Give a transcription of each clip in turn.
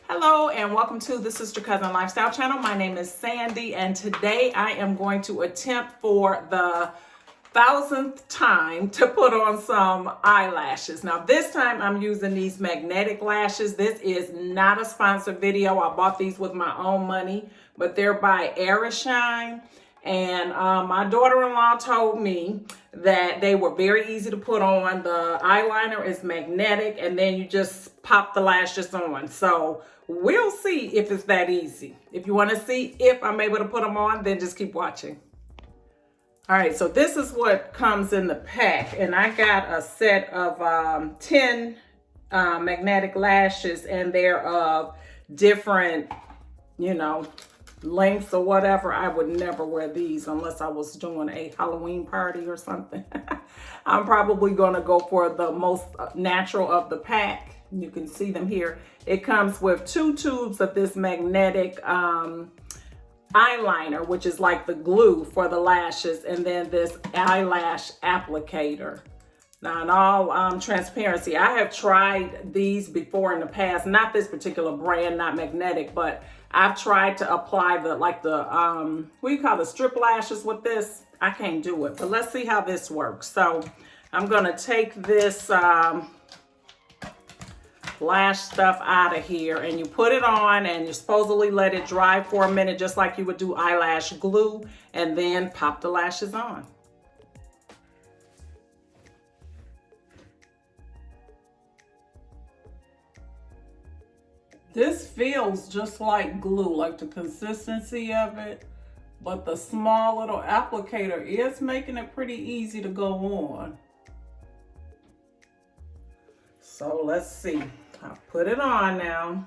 Hello and welcome to the Sister Cousin Lifestyle channel. My name is Sandy and today I am going to attempt for the 1000th time to put on some eyelashes. Now this time I'm using these magnetic lashes. This is not a sponsored video. I bought these with my own money, but they're by ARISHINE. And my daughter-in-law told me that they were very easy to put on. The eyeliner is magnetic and then you just pop the lashes on. So we'll see if it's that easy. If you want to see if I'm able to put them on, then just keep watching. All right, so this is what comes in the pack. And I got a set of 10 magnetic lashes, and they're of different, lengths or whatever. I would never wear these unless I was doing a Halloween party or something. I'm probably gonna go for the most natural of the pack. You can see them here. It comes with 2 tubes of this magnetic eyeliner, which is like the glue for the lashes, and then this eyelash applicator. Now, in all transparency, I have tried these before in the past, not this particular brand, not magnetic, but I've tried to apply the what do you call the strip lashes with this. I can't do it, but let's see how this works. So I'm gonna take this lash stuff out of here, and you put it on and you supposedly let it dry for a minute, just like you would do eyelash glue, and then pop the lashes on. This feels just like glue, like the consistency of it, but the small little applicator is making it pretty easy to go on. So let's see. I'll put it on now.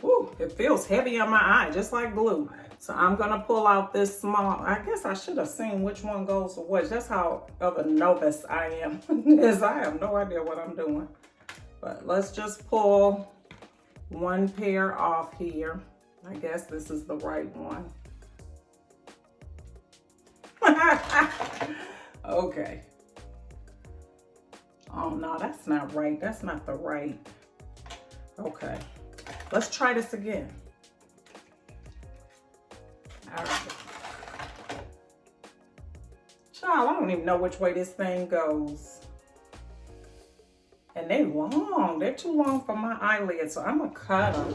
Ooh, it feels heavy on my eye, just like glue. So I'm gonna pull out this small, I guess I should have seen which one goes to which. That's how of a novice I am, is I have no idea what I'm doing. But let's just pull one pair off here. I guess this is the right one. Okay. Oh no, that's not right. That's not the right. Okay, let's try this again. All right. Child, I don't even know which way this thing goes. And they're long. They're too long for my eyelids, so I'm gonna cut them.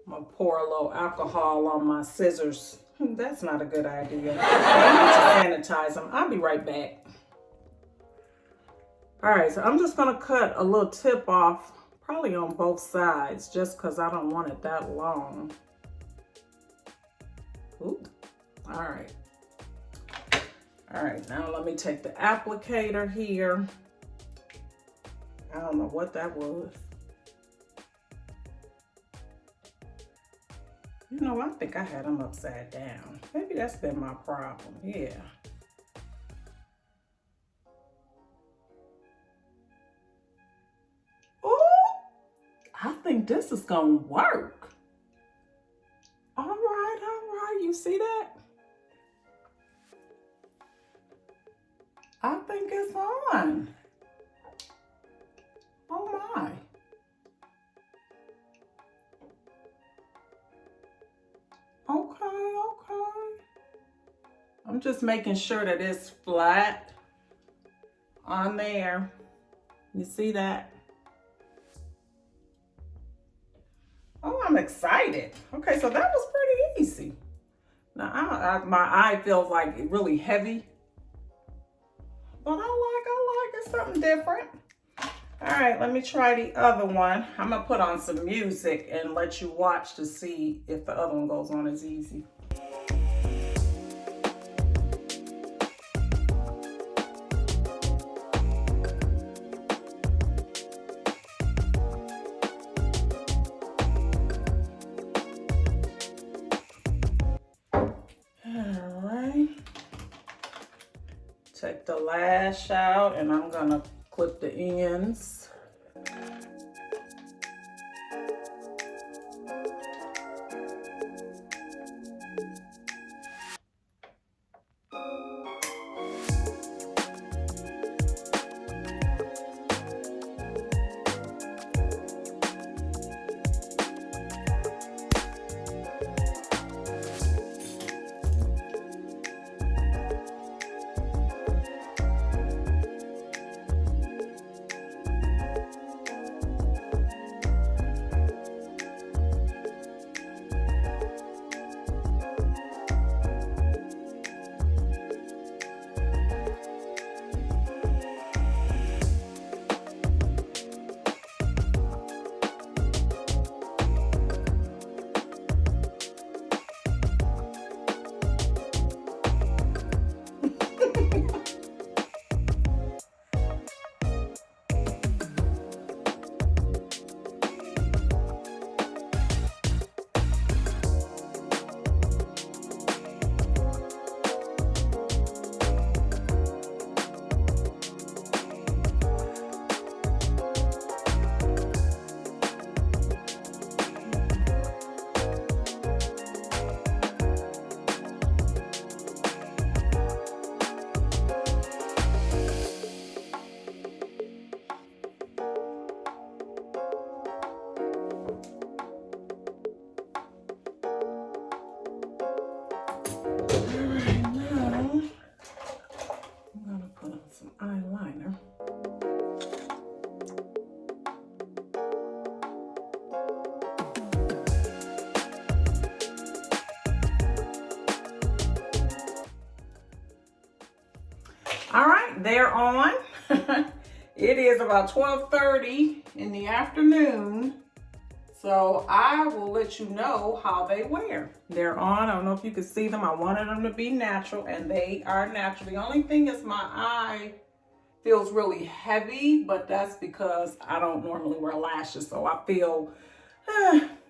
I'm gonna pour a little alcohol on my scissors. That's not a good idea. I need to sanitize them. I'll be right back. All right, so I'm just gonna cut a little tip off, probably on both sides, just because I don't want it that long. Ooh, all right. All right, now let me take the applicator here. I don't know what that was. I think I had them upside down. Maybe that's been my problem, yeah. I think this is gonna work. All right, you see that? I think it's on. Oh my. Okay. I'm just making sure that it's flat on there. You see that? Oh, I'm excited. Okay, so that was pretty easy. Now, my eye feels like really heavy. But I like it, something different. All right, let me try the other one. I'm gonna put on some music and let you watch to see if the other one goes on as easy. Take the lash out and I'm gonna clip the ends. eyeliner. All right, they're on. It is about 12:30 in the afternoon. So I will let you know how they wear. They're on. I don't know if you can see them. I wanted them to be natural, and they are natural. The only thing is my eye feels really heavy, but that's because I don't normally wear lashes. So I feel,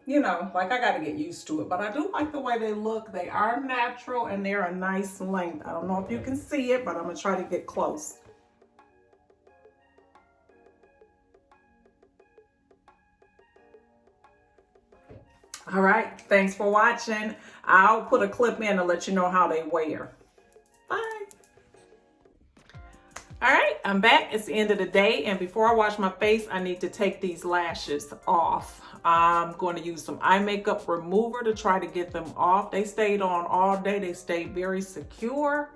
you know, like I got to get used to it. But I do like the way they look. They are natural, and they're a nice length. I don't know if you can see it, but I'm going to try to get close. All right, thanks for watching. I'll put a clip in to let you know how they wear. Bye. All right, I'm back. It's the end of the day, and before I wash my face, I need to take these lashes off. I'm going to use some eye makeup remover to try to get them off. They stayed on all day. They stayed very secure.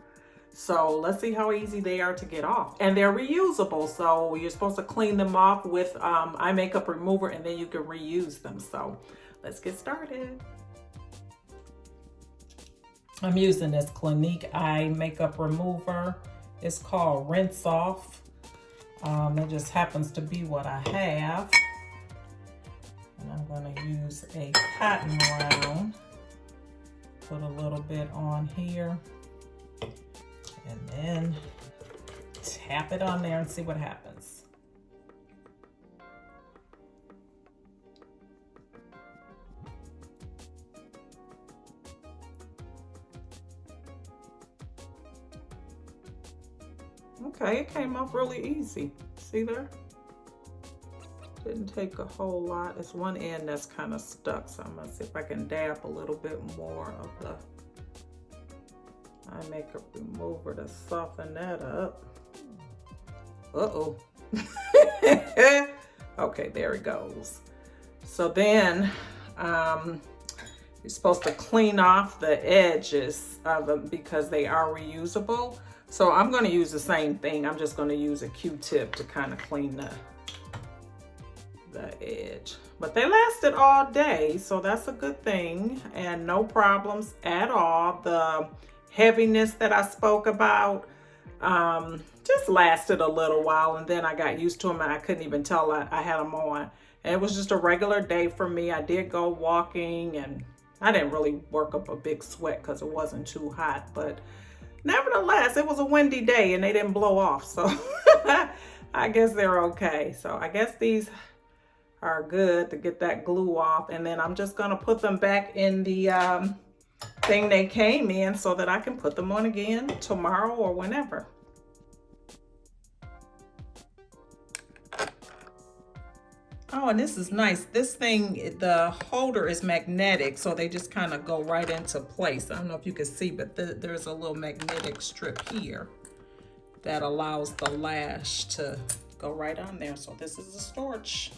So let's see how easy they are to get off. And they're reusable, so you're supposed to clean them off with eye makeup remover, and then you can reuse them. So let's get started. I'm using this Clinique eye makeup remover. It's called Rinse Off. It just happens to be what I have. And I'm going to use a cotton round. Put a little bit on here. And then tap it on there and see what happens. Okay, it came off really easy. See there? Didn't take a whole lot. It's one end that's kind of stuck, so I'm gonna see if I can dab a little bit more of the eye makeup remover to soften that up. Uh-oh. Okay, there it goes. So then, you're supposed to clean off the edges of them because they are reusable. So I'm going to use the same thing. I'm just going to use a Q-tip to kind of clean the edge. But they lasted all day, so that's a good thing. And no problems at all. The heaviness that I spoke about just lasted a little while, and then I got used to them and I couldn't even tell I had them on. And it was just a regular day for me. I did go walking, and I didn't really work up a big sweat because it wasn't too hot, but nevertheless, it was a windy day and they didn't blow off. So I guess they're okay. So I guess these are good to get that glue off. And then I'm just going to put them back in the thing they came in so that I can put them on again tomorrow or whenever. Oh, and this is nice. This thing, the holder is magnetic, so they just kind of go right into place. I don't know if you can see, but there's a little magnetic strip here that allows the lash to go right on there. So this is the storage.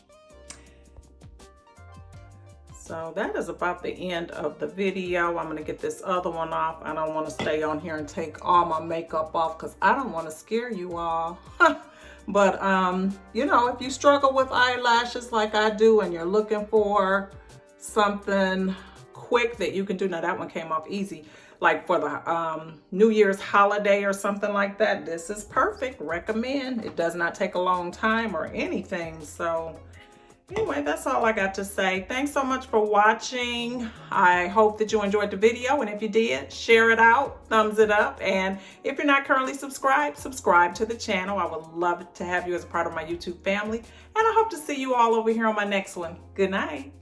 So that is about the end of the video. I'm going to get this other one off. I don't want to stay on here and take all my makeup off because I don't want to scare you all. But, you know, if you struggle with eyelashes like I do and you're looking for something quick that you can do, now that one came off easy, like for the New Year's holiday or something like that, this is perfect. Recommend. It does not take a long time or anything. So anyway, that's all I got to say. Thanks so much for watching. I hope that you enjoyed the video, and if you did, share it out, thumbs it up, and if you're not currently subscribed, subscribe to the channel. I would love to have you as a part of my YouTube family, and I hope to see you all over here on my next one. Good night.